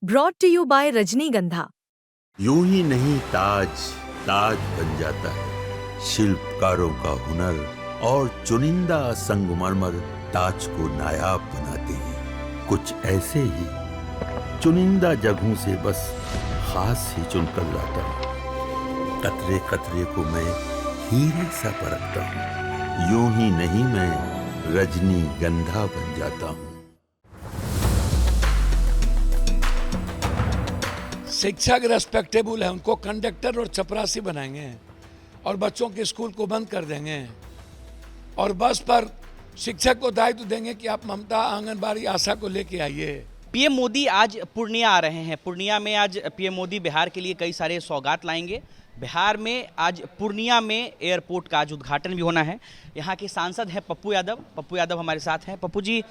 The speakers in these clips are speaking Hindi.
ब्रॉट टू यू बाय रजनीगंधा। यूं ही नहीं ताज ताज बन जाता है। शिल्पकारों का हुनर और चुनिंदा संगमरमर ताज को नायाब बनाते हैं। कुछ ऐसे ही चुनिंदा जगहों से बस खास ही चुनकर लाता हूँ। कतरे कतरे को मैं हीरे सा परखता हूँ। यूं ही नहीं मैं रजनीगंधा बन जाता हूँ। शिक्षक रेस्पेक्टेबल है, उनको कंडक्टर और चपरासी बनाएंगे और बच्चों के स्कूल को बंद कर देंगे और बस पर शिक्षक को दायित्व देंगे कि आप ममता आंगनबाड़ी आशा को लेके आइए। पीएम मोदी आज पूर्णिया आ रहे हैं। पूर्णिया में आज पीएम मोदी बिहार के लिए कई सारे सौगात लाएंगे। बिहार में आज पूर्णिया में एयरपोर्ट का आज उद्घाटन भी होना है। यहाँ के सांसद हैं पप्पू यादव। पप्पू यादव हमारे साथ हैं। पप्पू जी,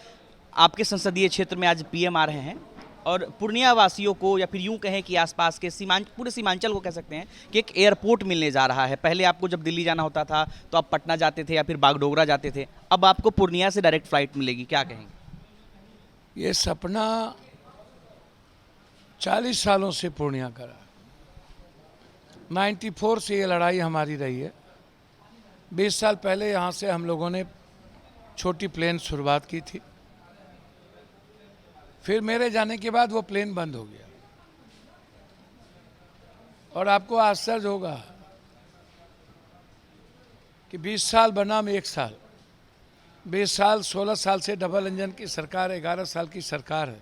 आपके संसदीय क्षेत्र में आज पीएम आ रहे हैं और पूर्णिया वासियों को, या फिर यूं कहें कि आसपास के पूरे सीमांचल को कह सकते हैं कि एक एयरपोर्ट मिलने जा रहा है। पहले आपको जब दिल्ली जाना होता था तो आप पटना जाते थे या फिर बागडोगरा जाते थे, अब आपको पूर्णिया से डायरेक्ट फ्लाइट मिलेगी, क्या कहेंगे? ये सपना 40 सालों से पूर्णिया करा। 94 से ये लड़ाई हमारी रही है। 20 साल पहले यहाँ से हम लोगों ने छोटी प्लेन शुरुआत की थी, फिर मेरे जाने के बाद वो प्लेन बंद हो गया। और आपको आश्चर्य होगा कि 20 साल बनाम 1 साल, 20 साल 16 साल से डबल इंजन की सरकार, 11 साल की सरकार है।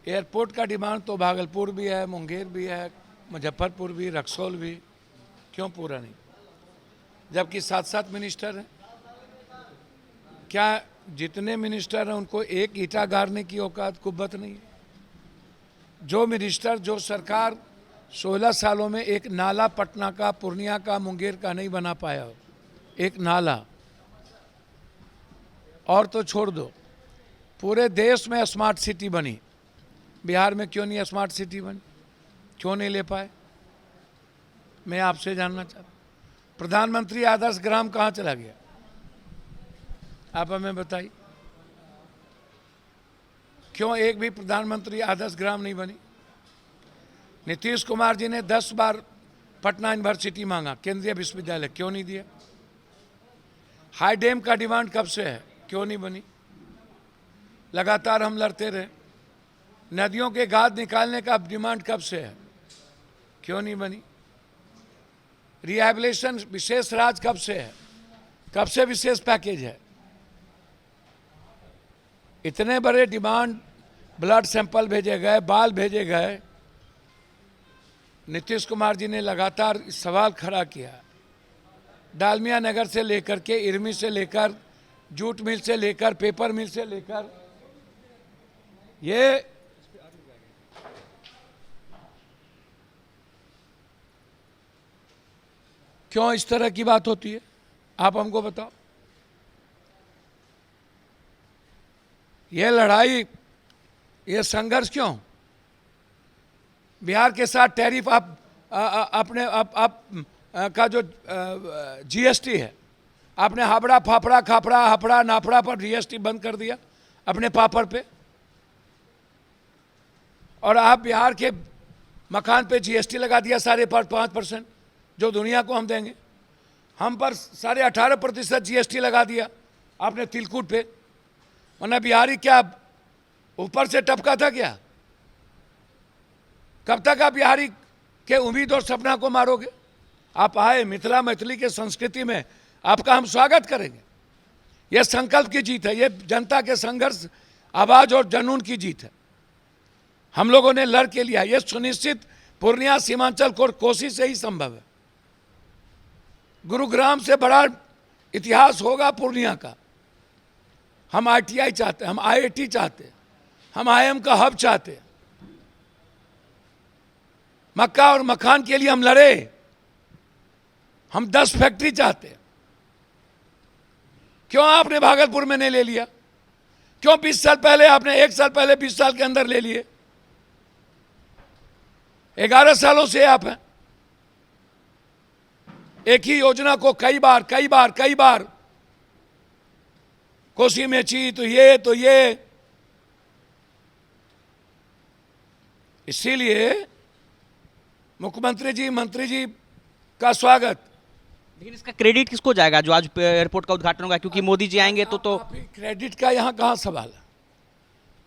एयरपोर्ट का डिमांड तो भागलपुर भी है, मुंगेर भी है, मुजफ्फरपुर भी, रक्सौल भी, क्यों पूरा नहीं? जबकि 7-7 मिनिस्टर हैं। क्या जितने मिनिस्टर हैं उनको एक ईंटा गाड़ने की औकात कुव्वत नहीं है? जो मिनिस्टर, जो सरकार 16 सालों में एक नाला पटना का, पूर्णिया का, मुंगेर का नहीं बना पाया हो, एक नाला, और तो छोड़ दो, पूरे देश में स्मार्ट सिटी बनी, बिहार में क्यों नहीं स्मार्ट सिटी बनी? क्यों नहीं ले पाए? मैं आपसे जानना चाहता हूँ। प्रधानमंत्री आदर्श ग्राम कहाँ चला गया? आप हमें बताइए, क्यों एक भी प्रधानमंत्री आदर्श ग्राम नहीं बनी? नीतीश कुमार जी ने 10 बार पटना यूनिवर्सिटी मांगा, केंद्रीय विश्वविद्यालय, क्यों नहीं दिया? हाई डैम का डिमांड कब से है, क्यों नहीं बनी? लगातार हम लड़ते रहे। नदियों के गाद निकालने का डिमांड कब से है, क्यों नहीं बनी? रिहैबिलिटेशन विशेष राज कब से है, कब से विशेष पैकेज है? इतने बड़े डिमांड, ब्लड सैंपल भेजे गए, बाल भेजे गए। नीतीश कुमार जी ने लगातार इस सवाल खड़ा किया। डालमिया नगर से लेकर के, इरमी से लेकर, जूट मिल से लेकर, पेपर मिल से लेकर, ये क्यों इस तरह की बात होती है? आप हमको बताओ। ये लड़ाई, ये संघर्ष क्यों? बिहार के साथ टैरिफ का जो जीएसटी है, आपने हाबड़ा फाफड़ा खाफड़ा हफड़ा नाफड़ा पर जीएसटी बंद कर दिया अपने पापड़ पे, और आप बिहार के मकान पे जीएसटी लगा दिया 5.5%, जो दुनिया को हम देंगे। हम पर 18.5% जीएसटी लगा दिया आपने तिलकुट पे। वरना बिहारी क्या ऊपर से टपका था क्या? कब तक आप बिहारी के उम्मीद और सपना को मारोगे? आप आए, मिथिला मैथिली के संस्कृति में आपका हम स्वागत करेंगे। यह संकल्प की जीत है, यह जनता के संघर्ष, आवाज और जनून की जीत है। हम लोगों ने लड़ के लिया। यह सुनिश्चित पूर्णिया सीमांचल कोसी से ही संभव है। गुरुग्राम से बड़ा इतिहास होगा पूर्णिया का। हम आईटीआई चाहते हैं, हम आईआईटी चाहते हैं, हम आईएम का हब चाहते हैं। मक्का और मखान के लिए हम लड़े। हम 10 फैक्ट्री चाहते हैं। क्यों आपने भागलपुर में नहीं ले लिया? क्यों 20 साल पहले आपने, 1 साल पहले 20 साल के अंदर ले लिए? 11 सालों से आप हैं। एक ही योजना को कई बार कोसी में ची तो ये इसीलिए मुख्यमंत्री जी, मंत्री जी का स्वागत। लेकिन इसका क्रेडिट किसको जाएगा जो आज एयरपोर्ट का उद्घाटन होगा, क्योंकि मोदी जी आएंगे तो आप ही क्रेडिट का यहाँ कहाँ सवाल है?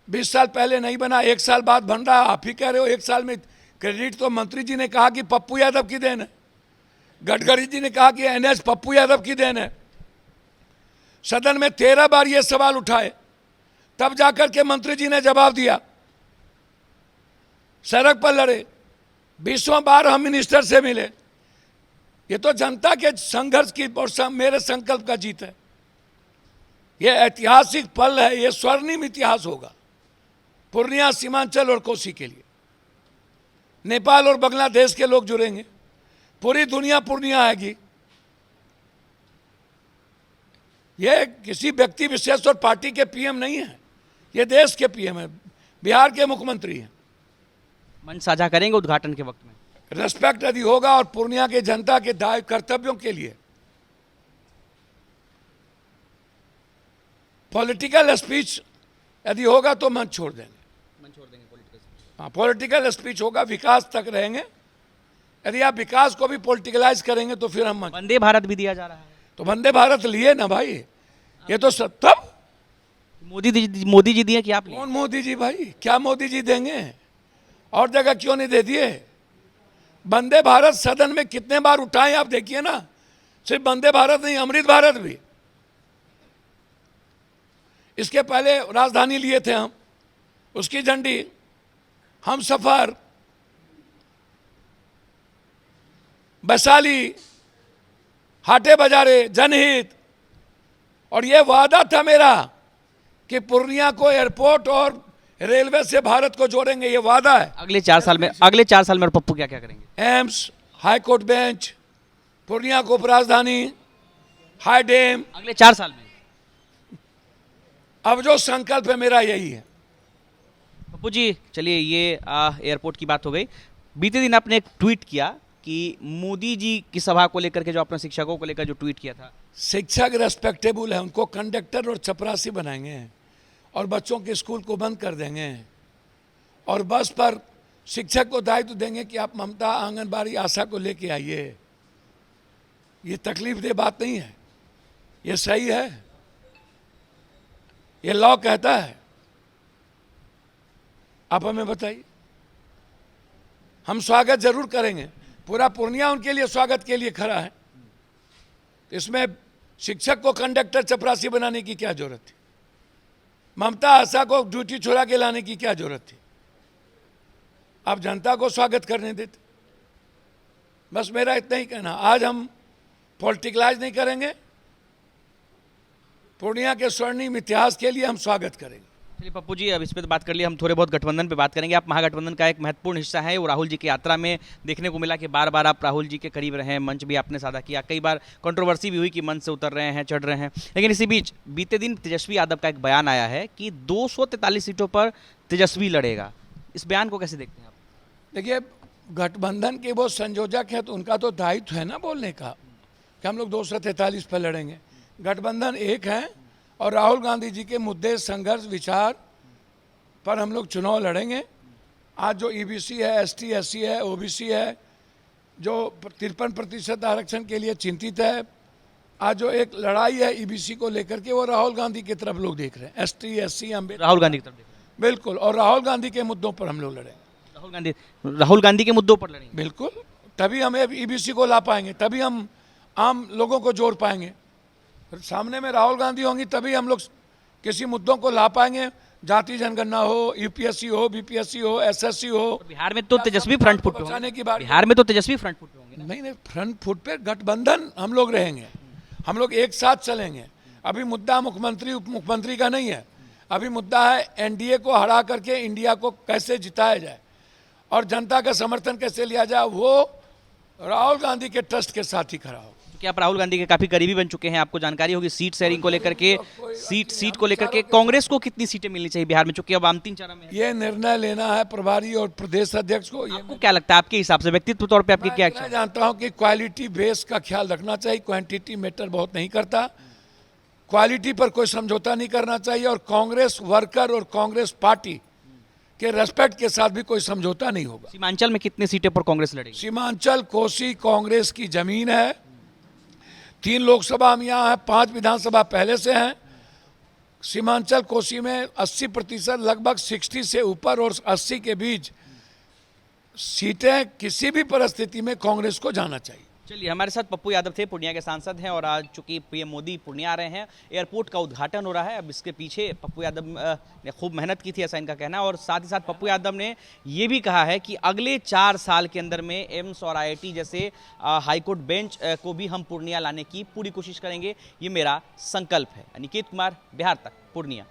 20 साल पहले नहीं बना, 1 साल बाद बन रहा, आप ही कह रहे हो 1 साल में। क्रेडिट तो मंत्री जी ने कहा कि पप्पू यादव की देन है, गडकरी जी ने कहा कि एनएच पप्पू यादव की देन है। सदन में 13 बार ये सवाल उठाए, तब जाकर के मंत्री जी ने जवाब दिया, सड़क पर लड़े, 20वां बार हम मिनिस्टर से मिले। ये तो जनता के संघर्ष की और मेरे संकल्प का जीत है। ये ऐतिहासिक पल है, ये स्वर्णिम इतिहास होगा पूर्णिया, सीमांचल और कोसी के लिए। नेपाल और बांग्लादेश के लोग जुड़ेंगे, पूरी दुनिया पूर्णिया आएगी। ये किसी व्यक्ति विशेष और पार्टी के पीएम नहीं है, ये देश के पीएम है, बिहार के मुख्यमंत्री हैं। मंच साझा करेंगे उद्घाटन के वक्त में? रेस्पेक्ट यदि होगा और पूर्णिया के जनता के दायित्व कर्तव्यों के लिए पॉलिटिकल स्पीच यदि होगा तो मंच छोड़ देंगे। हाँ, पॉलिटिकल स्पीच होगा, विकास तक रहेंगे। यदि आप विकास को भी पॉलिटिकलाइज करेंगे तो फिर हम वंदे भारत भी दिया जा रहा है, तो वंदे भारत लिए ना भाई, ये तो सब तब मोदी जी दिए कि आप लिए? कौन मोदी जी भाई, क्या मोदी जी देंगे? और जगह क्यों नहीं दे दिए? वंदे भारत सदन में कितने बार उठाए आप देखिए ना। सिर्फ वंदे भारत नहीं, अमृत भारत भी। इसके पहले राजधानी लिए थे हम, उसकी झंडी, हम सफर, वैशाली, हाटे बाजारे, जनहित। और ये वादा था मेरा कि पूर्णिया को एयरपोर्ट और रेलवे से भारत को जोड़ेंगे, ये वादा है। अगले 4 साल में पप्पू क्या क्या करेंगे? AIIMS, high court bench, Purnia को उपराजधानी, हाई डैम, अगले 4 साल में। अब जो संकल्प है मेरा यही है। पप्पू जी, चलिए ये एयरपोर्ट की बात हो गई। बीते दिन आपने एक ट्वीट किया कि मोदी जी की सभा को लेकर के, जो अपने शिक्षकों को लेकर जो ट्वीट किया था, शिक्षक रेस्पेक्टेबल है, उनको कंडक्टर और चपरासी बनाएंगे और बच्चों के स्कूल को बंद कर देंगे और बस पर शिक्षक को दायित्व देंगे कि आप ममता, आंगनबाड़ी, आशा को लेके आइए। ये तकलीफ दे बात नहीं है, ये सही है, ये लॉ कहता है। आप हमें बताइए, हम स्वागत जरूर करेंगे, पूरा पूर्णिया उनके लिए स्वागत के लिए खड़ा है। इसमें शिक्षक को कंडक्टर, चपरासी बनाने की क्या जरूरत थी? ममता, आशा को ड्यूटी छुड़ा के लाने की क्या जरूरत थी? आप जनता को स्वागत करने देते। बस मेरा इतना ही कहना, आज हम पॉलिटिकलाइज नहीं करेंगे, पूर्णिया के स्वर्णिम इतिहास के लिए हम स्वागत करेंगे। चलिए पप्पू जी, अब इस पर तो बात कर लिए, हम थोड़े बहुत गठबंधन पे बात करेंगे। आप महागठबंधन का एक महत्वपूर्ण हिस्सा है, वो राहुल जी की यात्रा में देखने को मिला कि बार बार आप राहुल जी के करीब रहे हैं, मंच भी आपने साझा किया, कई बार कंट्रोवर्सी भी हुई कि मंच से उतर रहे हैं, चढ़ रहे हैं। लेकिन इसी बीच बीते दिन तेजस्वी यादव का एक बयान आया है कि 243 सीटों पर तेजस्वी लड़ेगा। इस बयान को कैसे देखते हैं आप? देखिए, गठबंधन के वो संयोजक है तो उनका तो दायित्व है ना बोलने का कि हम लोग 243 पर लड़ेंगे। गठबंधन एक है और राहुल गांधी जी के मुद्दे, संघर्ष, विचार पर हम लोग चुनाव लड़ेंगे। आज जो ईबीसी है, एसटी, एससी है, ओबीसी है, जो 53% आरक्षण के लिए चिंतित है, आज जो एक लड़ाई है ईबीसी को लेकर के, वो राहुल गांधी की तरफ लोग देख रहे हैं। एसटी, एससी, अम्बेडकर, राहुल गांधी की तरफ देख रहे हैं। बिल्कुल, और राहुल गांधी के मुद्दों पर हम लोग लड़ेंगे। राहुल गांधी के मुद्दों पर लड़ेंगे, बिल्कुल, तभी हम ईबीसी को ला पाएंगे, तभी हम आम लोगों को जोड़ पाएंगे। सामने में राहुल गांधी होंगी तभी हम लोग किसी मुद्दों को ला पाएंगे। जाति जनगणना हो, यूपीएससी हो, बीपीएससी हो, एसएससी हो। बिहार में तो तेजस्वी फ्रंट फुट पे होंगे, बिहार में तो तेजस्वी फ्रंट फुट पे होंगे। नहीं, फ्रंट फुट पे गठबंधन हम लोग रहेंगे, हम लोग एक साथ चलेंगे। अभी मुद्दा मुख्यमंत्री, उप मुख्यमंत्री का नहीं है, अभी मुद्दा है एनडीए को हरा करके इंडिया को कैसे जिताया जाए और जनता का समर्थन कैसे लिया जाए। वो राहुल गांधी के ट्रस्ट के साथ ही खड़ा हो। कि आप राहुल गांधी के काफी करीबी बन चुके हैं, आपको जानकारी होगी सीट शेयरिंग को लेकर के, सीट को लेकर के कांग्रेस को कितनी सीटें मिलनी चाहिए बिहार में, चूंकि अब अंतिम चरण में है। ये निर्णय लेना है प्रभारी और प्रदेश अध्यक्ष को। आपको क्या लगता है, आपके हिसाब से व्यक्तित्व तौर पे आपकी क्या इच्छा मैं है? जानता हूं कि क्वालिटी बेस का ख्याल रखना चाहिए, क्वांटिटी मैटर बहुत नहीं करता। क्वालिटी पर कोई समझौता नहीं करना चाहिए और कांग्रेस वर्कर और कांग्रेस पार्टी कि रेस्पेक्ट के साथ भी कोई समझौता नहीं होगा। सीमांचल में कितनी सीटें पर कांग्रेस लड़ेगी? सीमांचल कोसी कांग्रेस की जमीन है। 3 लोकसभा हम यहाँ है, 5 विधानसभा पहले से हैं। सीमांचल कोसी में 80% लगभग 60 से ऊपर और 80 के बीच सीटें किसी भी परिस्थिति में कांग्रेस को जाना चाहिए। चलिए, हमारे साथ पप्पू यादव थे, पूर्णिया के सांसद हैं और आज चूंकि पीएम मोदी पूर्णिया आ रहे हैं, एयरपोर्ट का उद्घाटन हो रहा है। अब इसके पीछे पप्पू यादव ने खूब मेहनत की थी, ऐसा इनका कहना है। और साथ ही साथ पप्पू यादव ने ये भी कहा है कि अगले 4 साल के अंदर में एम्स और IIT जैसे हाईकोर्ट बेंच को भी हम पूर्णिया लाने की पूरी कोशिश करेंगे, ये मेरा संकल्प है। अनिकेत कुमार, बिहार तक, पूर्णिया।